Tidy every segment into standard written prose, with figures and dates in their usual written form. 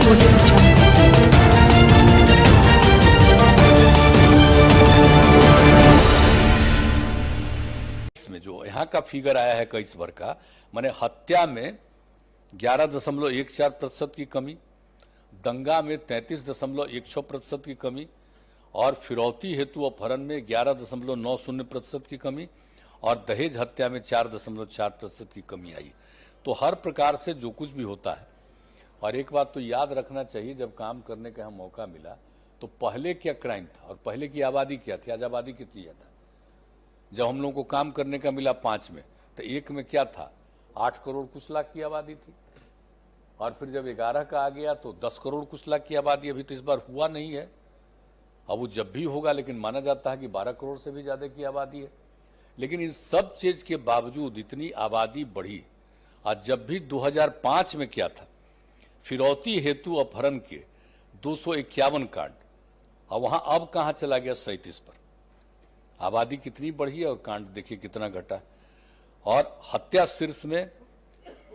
इसमें जो यहाँ का फिगर आया है 21 भर का, माने हत्या में 11.14% की कमी, दंगा में 33.10% की कमी और फिरौती हेतु अपहरण में 11.90% की कमी और दहेज हत्या में 4.4% की कमी आई। तो हर प्रकार से जो कुछ भी होता है, और एक बात तो याद रखना चाहिए, जब काम करने का मौका मिला तो पहले क्या क्राइम था और पहले की आबादी क्या थी, आज आबादी कितनी ज्यादा। जब हम लोगों को काम करने का मिला 5 में, तो 1 में क्या था, 8 करोड़ कुछ लाख की आबादी थी, और फिर जब 11 का आ गया तो 10 करोड़ कुछ लाख की आबादी। अभी तो इस बार हुआ नहीं है, अब वो जब भी होगा, लेकिन माना जाता है कि 12 करोड़ से भी ज्यादा की आबादी है। लेकिन इन सब चीज के बावजूद इतनी आबादी बढ़ी। आज जब भी 2005 में क्या था, फिरौती हेतु अपहरण के 251 कांड, और वहां अब कहां चला गया 37 पर। आबादी कितनी बढ़ी है और कांड देखिए कितना घटा। और हत्या शीर्ष में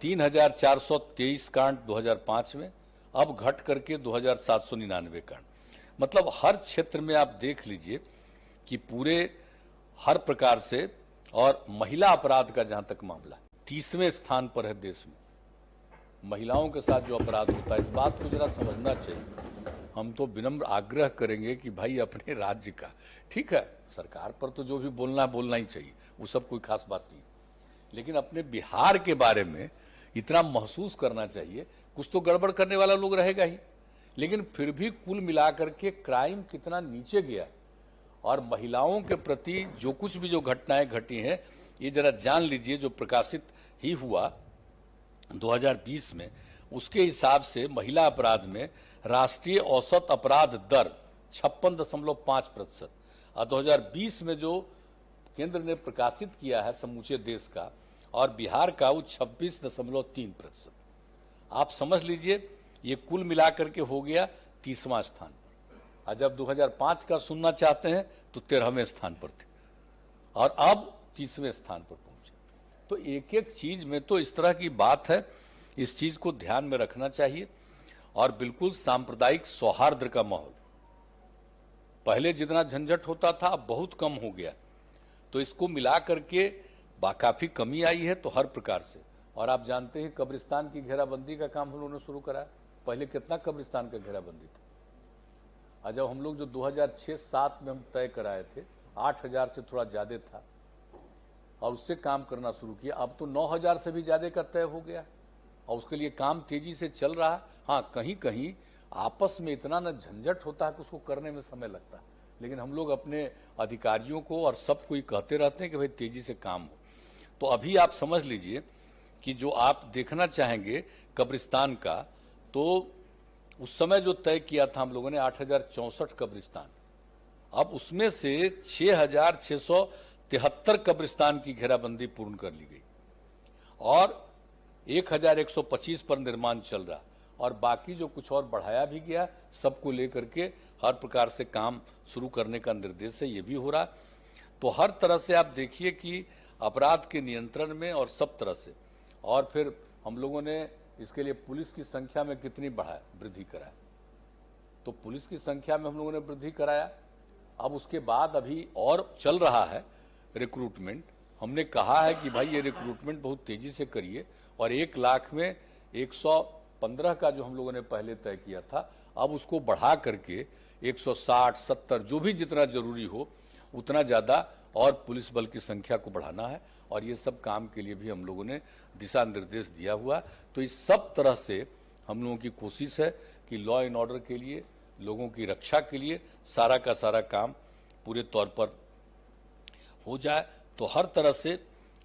3423 कांड 2005 में, अब घट करके 2799 कांड। मतलब हर क्षेत्र में आप देख लीजिए कि पूरे हर प्रकार से। और महिला अपराध का जहां तक मामला 30वें स्थान पर है देश में, महिलाओं के साथ जो अपराध होता है। इस बात को जरा समझना चाहिए। हम तो विनम्र आग्रह करेंगे कि भाई अपने राज्य का, ठीक है, सरकार पर तो जो भी बोलना ही चाहिए, वो सब कोई खास बात नहीं, लेकिन अपने बिहार के बारे में इतना महसूस करना चाहिए। कुछ तो गड़बड़ करने वाला लोग रहेगा ही, लेकिन फिर भी कुल मिलाकर के क्राइम कितना नीचे गया। और महिलाओं के प्रति जो कुछ भी जो घटनाएं घटी हैं, ये जरा जान लीजिए। जो प्रकाशित ही हुआ 2020 में, उसके हिसाब से महिला अपराध में राष्ट्रीय औसत अपराध दर 56.5%, और 2020 में जो केंद्र ने प्रकाशित किया है समूचे देश का और बिहार का, वो 26.3%। आप समझ लीजिए, ये कुल मिलाकर के हो गया 30वां स्थान पर। और जब 2005 का सुनना चाहते हैं तो 13वें स्थान पर थे, और अब 30वें स्थान पर पहुंचे। तो एक एक चीज में तो इस तरह की बात है, इस चीज को ध्यान में रखना चाहिए। और बिल्कुल सांप्रदायिक सौहार्द का माहौल, पहले जितना झंझट होता था अब बहुत कम हो गया। तो इसको मिला करके काफी कमी आई है, तो हर प्रकार से। और आप जानते हैं कब्रिस्तान की घेराबंदी का काम हम लोगों ने शुरू करा। पहले कितना कब्रिस्तान का घेराबंदी था, और जब हम लोग जो 2006-07 में हम तय कराए थे, 8000 से थोड़ा ज्यादा था, और उससे काम करना शुरू किया। अब तो 9000 से भी ज्यादा का तय हो गया, और उसके लिए काम तेजी से चल रहा है। हाँ, कहीं कहीं आपस में इतना न झंझट होता है कि उसको करने में समय लगता है, लेकिन हम लोग अपने अधिकारियों को और सबको ये कहते रहते हैं कि भाई तेजी से काम हो। तो अभी आप समझ लीजिए कि जो आप देखना चाहेंगे कब्रिस्तान का, तो उस समय जो तय किया था हम लोगों ने 8064 कब्रिस्तान, अब उसमें से 6673 कब्रिस्तान की घेराबंदी पूर्ण कर ली गई, और 1125 पर निर्माण चल रहा, और बाकी जो कुछ और बढ़ाया भी गया, सबको लेकर के हर प्रकार से काम शुरू करने का निर्देश है, ये भी हो रहा। तो हर तरह से आप देखिए कि अपराध के नियंत्रण में और सब तरह से। और फिर हम लोगों ने इसके लिए पुलिस की संख्या में कितनी वृद्धि कराया, तो पुलिस की संख्या में हम लोगों ने वृद्धि कराया। अब उसके बाद अभी और चल रहा है रिक्रूटमेंट। हमने कहा है कि भाई ये रिक्रूटमेंट बहुत तेजी से करिए, और 1 लाख में 115 का जो हम लोगों ने पहले तय किया था, अब उसको बढ़ा करके 160, 70 जो भी जितना जरूरी हो उतना ज्यादा और पुलिस बल की संख्या को बढ़ाना है। और ये सब काम के लिए भी हम लोगों ने दिशा निर्देश दिया हुआ। तो इस सब तरह से हम लोगों की कोशिश है कि लॉ एंड ऑर्डर के लिए, लोगों की रक्षा के लिए सारा का सारा काम पूरे तौर पर हो जाए। तो हर तरह से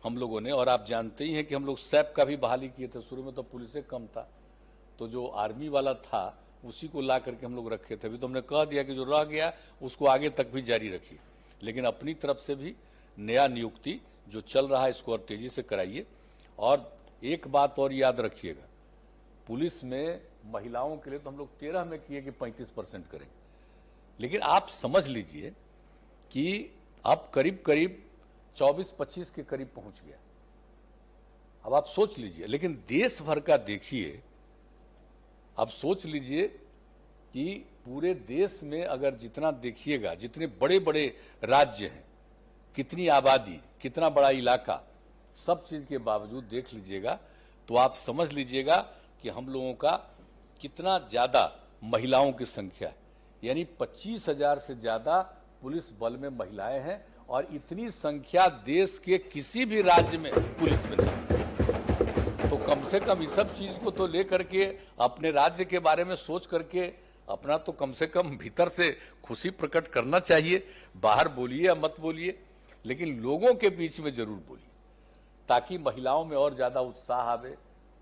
हम लोगों ने, और आप जानते ही हैं कि हम लोग सैप का भी बहाली किए थे। शुरू में तो पुलिस से कम था, तो जो आर्मी वाला था उसी को ला करके हम लोग रखे थे। अभी तो हमने कह दिया कि जो रह गया उसको आगे तक भी जारी रखिए, लेकिन अपनी तरफ से भी नया नियुक्ति जो चल रहा है इसको और तेजी से कराइए। और एक बात और याद रखिएगा, पुलिस में महिलाओं के लिए तो हम लोग 13 में किए कि 35% करें, लेकिन आप समझ लीजिए कि अब करीब करीब 24-25 के करीब पहुंच गया। अब आप सोच लीजिए, लेकिन देश भर का देखिए, अब सोच लीजिए कि पूरे देश में अगर जितना देखिएगा, जितने बड़े बड़े राज्य हैं, कितनी आबादी, कितना बड़ा इलाका, सब चीज के बावजूद देख लीजिएगा तो आप समझ लीजिएगा कि हम लोगों का कितना ज्यादा महिलाओं की संख्या है। यानी 25,000 से ज्यादा पुलिस बल में महिलाएं हैं और इतनी संख्या देश के किसी भी राज्य में पुलिस में नहीं। तो कम से कम इस सब चीज को तो लेकर के अपने राज्य के बारे में सोच करके अपना तो कम से कम भीतर से खुशी प्रकट करना चाहिए। बाहर बोलिए या मत बोलिए, लेकिन लोगों के बीच में जरूर बोलिए, ताकि महिलाओं में और ज्यादा उत्साह आवे।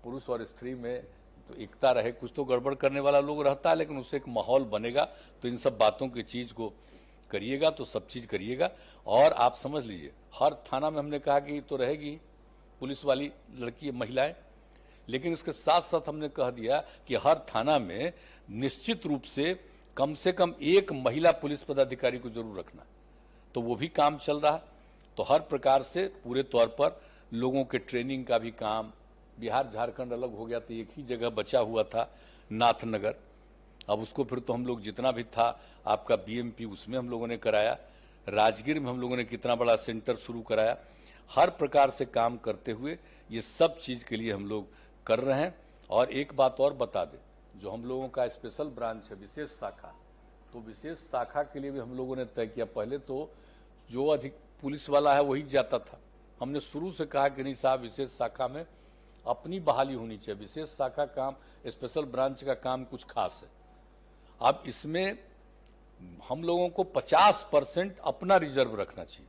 पुरुष और स्त्री में तो एकता रहे। कुछ तो गड़बड़ करने वाला लोग रहता है, लेकिन उससे एक माहौल बनेगा। तो इन सब बातों की चीज को करिएगा तो सब चीज करिएगा। और आप समझ लीजिए, हर थाना में हमने कहा कि तो रहेगी पुलिस वाली लड़की महिलाएं, लेकिन इसके साथ साथ हमने कह दिया कि हर थाना में निश्चित रूप से कम एक महिला पुलिस पदाधिकारी को जरूर रखना। तो वो भी काम चल रहा। तो हर प्रकार से पूरे तौर पर लोगों के ट्रेनिंग का भी काम, बिहार झारखंड अलग हो गया तो एक ही जगह बचा हुआ था नाथनगर। अब उसको फिर तो हम लोग जितना भी था आपका बीएमपी उसमें हम लोगों ने कराया। राजगीर में हम लोगों ने कितना बड़ा सेंटर शुरू कराया। हर प्रकार से काम करते हुए ये सब चीज के लिए हम लोग कर रहे हैं। और एक बात और बता दें, जो हम लोगों का स्पेशल ब्रांच है, विशेष शाखा, तो विशेष शाखा के लिए भी हम लोगों ने तय किया। पहले तो जो अधिक पुलिस वाला है वही जाता था। हमने शुरू से कहा कि नहीं साहब, विशेष शाखा में अपनी बहाली होनी चाहिए। विशेष शाखा काम, स्पेशल ब्रांच का काम कुछ खास है। अब इसमें हम लोगों को 50% अपना रिजर्व रखना चाहिए,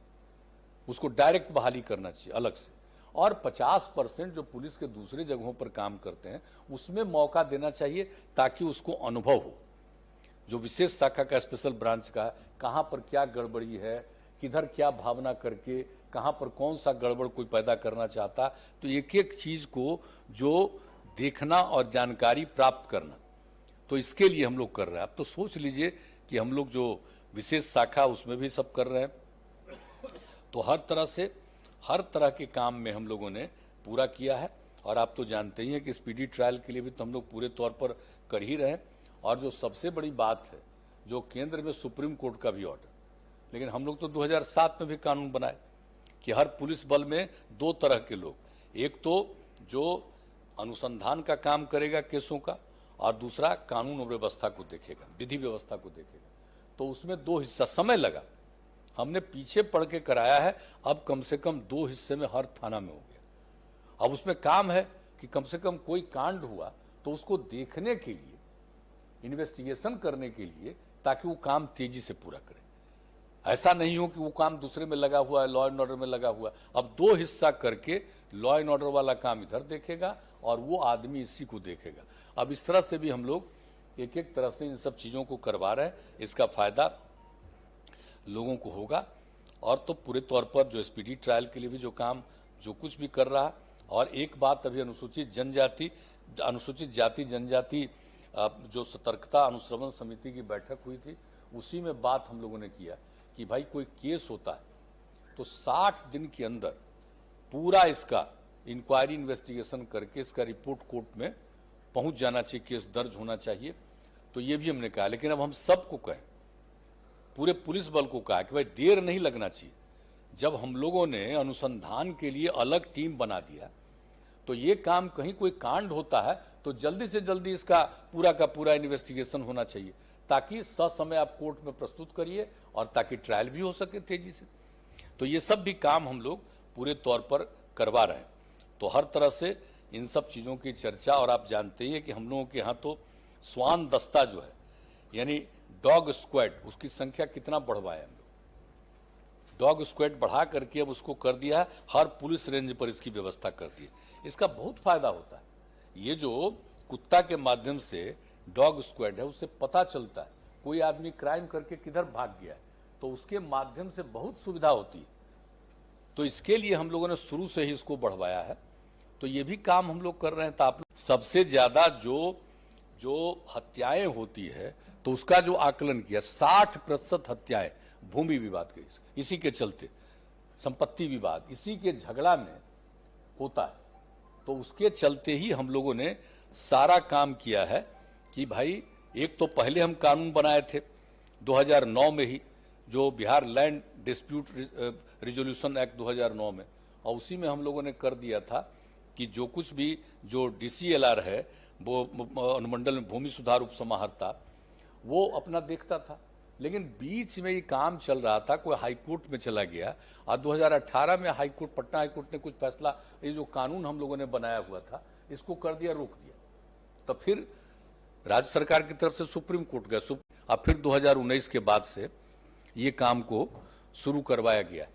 उसको डायरेक्ट बहाली करना चाहिए अलग से। और 50% जो पुलिस के दूसरे जगहों पर काम करते हैं उसमें मौका देना चाहिए, ताकि उसको अनुभव हो। जो विशेष शाखा का, स्पेशल ब्रांच का, कहां पर क्या गड़बड़ी है, किधर क्या भावना करके कहां पर कौन सा गड़बड़ कोई पैदा करना चाहता, तो एक एक चीज को जो देखना और जानकारी प्राप्त करना, तो इसके लिए हम लोग कर रहे हैं। अब तो सोच लीजिए कि हम लोग जो विशेष शाखा उसमें भी सब कर रहे हैं। तो हर तरह से हर तरह के काम में हम लोगों ने पूरा किया है। और आप तो जानते ही हैं कि स्पीडी ट्रायल के लिए भी तो हम लोग पूरे तौर पर कर ही रहे हैं। और जो सबसे बड़ी बात है, जो केंद्र में सुप्रीम कोर्ट का भी ऑर्डर, लेकिन हम लोग तो 2007 में भी कानून बनाए कि हर पुलिस बल में 2 तरह के लोग, एक तो जो अनुसंधान का काम करेगा केसों का, और दूसरा कानून और व्यवस्था को देखेगा, विधि व्यवस्था को देखेगा। तो उसमें 2 हिस्सा, समय लगा, हमने पीछे पढ़ के कराया है। अब कम से कम 2 हिस्से में हर थाना में हो गया। अब उसमें काम है कि कम से कम कोई कांड हुआ तो उसको देखने के लिए, इन्वेस्टिगेशन करने के लिए, ताकि वो काम तेजी से पूरा करे। ऐसा नहीं हो कि वो काम दूसरे में लगा हुआ है, लॉ एंड ऑर्डर में लगा हुआ। अब 2 हिस्सा करके लॉ एंड ऑर्डर वाला काम इधर देखेगा और वो आदमी इसी को देखेगा। अब इस तरह से भी हम लोग एक एक तरह से इन सब चीजों को करवा रहे हैं। इसका फायदा लोगों को होगा। और तो पूरे तौर पर जो स्पीडी ट्रायल के लिए भी जो काम जो कुछ भी कर रहा। और एक बात, अभी अनुसूचित जाति जनजाति जो सतर्कता अनुश्रवण समिति की बैठक हुई थी, उसी में बात हम लोगों ने किया कि भाई कोई केस होता है तो 60 दिन के अंदर पूरा इसका इंक्वायरी इन्वेस्टिगेशन करके इसका रिपोर्ट कोर्ट में पहुंच जाना चाहिए, केस दर्ज होना चाहिए। तो ये भी हमने कहा। लेकिन अब हम सबको कहें, पूरे पुलिस बल को कहा कि भाई देर नहीं लगना चाहिए। जब हम लोगों ने अनुसंधान के लिए अलग टीम बना दिया, तो ये काम, कहीं कोई कांड होता है तो जल्दी से जल्दी इसका पूरा का पूरा इन्वेस्टिगेशन होना चाहिए, ताकि ससमय आप कोर्ट में प्रस्तुत करिए और ताकि ट्रायल भी हो सके तेजी से। तो ये सब भी काम हम लोग पूरे तौर पर करवा रहे हैं। तो हर तरह से इन सब चीजों की चर्चा। और आप जानते ही हैं कि हम लोगों के यहाँ तो स्वान दस्ता जो है, यानी डॉग स्क्वाड, उसकी संख्या कितना बढ़वाए हम लोग। डॉग स्क्वाड बढ़ा करके अब उसको कर दिया है, हर पुलिस रेंज पर इसकी व्यवस्था कर दी है। इसका बहुत फायदा होता है। ये जो कुत्ता के माध्यम से डॉग स्क्वाड है, उससे पता चलता है कोई आदमी क्राइम करके किधर भाग गया है, तो उसके माध्यम से बहुत सुविधा होती है। तो इसके लिए हम लोगों ने शुरू से ही इसको बढ़वाया है। तो ये भी काम हम लोग कर रहे हैं। तो आप सबसे ज्यादा जो हत्याएं होती है, तो उसका जो आकलन किया, 60% हत्याएं भूमि विवाद के, इसी के चलते, संपत्ति विवाद, इसी के झगड़ा में होता है। तो उसके चलते ही हम लोगों ने सारा काम किया है कि भाई एक तो पहले हम कानून बनाए थे 2009 में ही, जो Bihar land dispute resolution act 2009 में, और उसी में हम लोगों ने कर दिया था कि जो कुछ भी जो डीसीएलआर है वो अनुमंडल में भूमि सुधार उपसमाहर्ता वो अपना देखता था। लेकिन बीच में ये काम चल रहा था, कोई हाईकोर्ट में चला गया और 2018 में हाईकोर्ट, पटना हाईकोर्ट ने कुछ फैसला, ये जो कानून हम लोगों ने बनाया हुआ था इसको कर दिया, रोक दिया। तो फिर राज्य सरकार की तरफ से सुप्रीम कोर्ट गया, और फिर 2019 के बाद से ये काम को शुरू करवाया गया।